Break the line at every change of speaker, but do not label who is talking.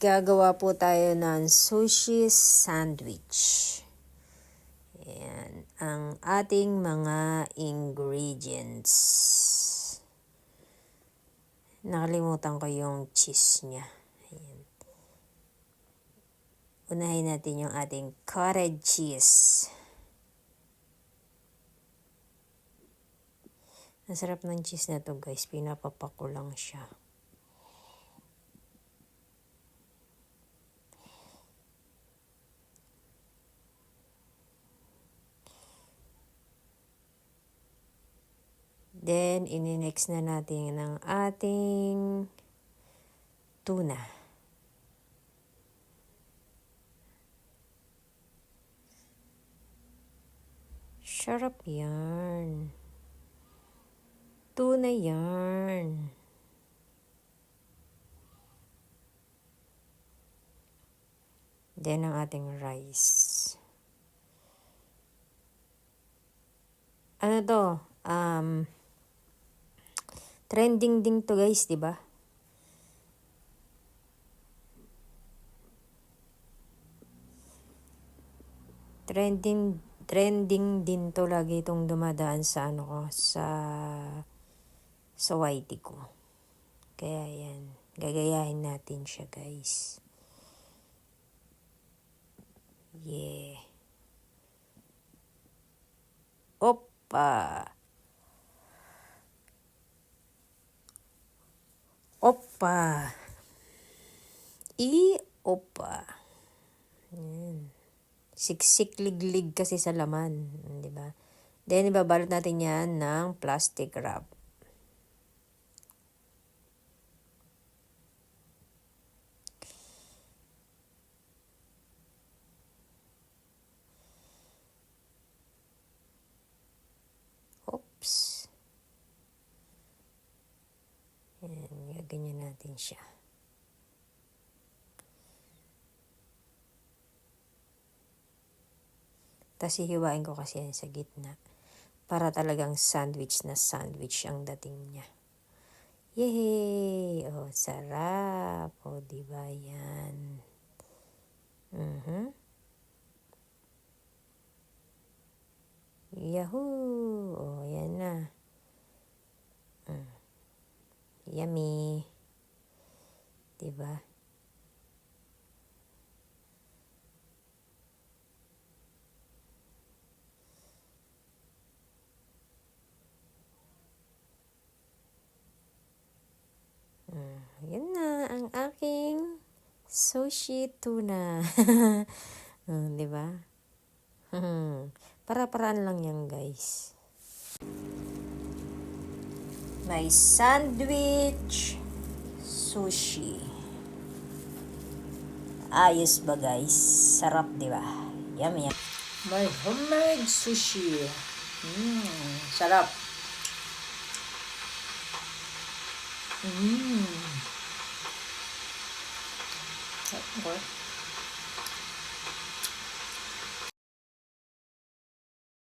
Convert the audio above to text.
gagawa po tayo ng sushi sandwich. Ayan, ang ating mga ingredients. Nakalimutan ko yung cheese niya. Ayan. Unahin natin yung ating cottage cheese. Masarap ng cheese na to guys, pinapapako lang siya. Then, ini-next na natin ng ating tuna. Sarap yan. Tuna yan. Then, ang ating rice. Ano to? Trending din to guys, di ba? Trending din to, lagi itong dumadaan sa ano ko, sa YT ko. Kaya yan, gagayahin natin siya guys. Yeah. Opa. Opa. Opa. Yan. Siksik liglig kasi sa laman, di ba? Then ibabalot natin yan ng plastic wrap. Oops. Yan, ganyan natin siya. Tapos hihiwain ko kasi yan sa gitna. Para talagang sandwich na sandwich ang dating niya. Yay! Oh, sarap. Oh, diba yan? Yahoo! Oh, yan na. Yummy. Diba? Yan na ang aking sushi tuna. Diba? Para-paraan lang yan guys. May sandwich sushi. Ayos ba guys? Sarap diba? Yummy. May homemade sushi. Sarap. Okay.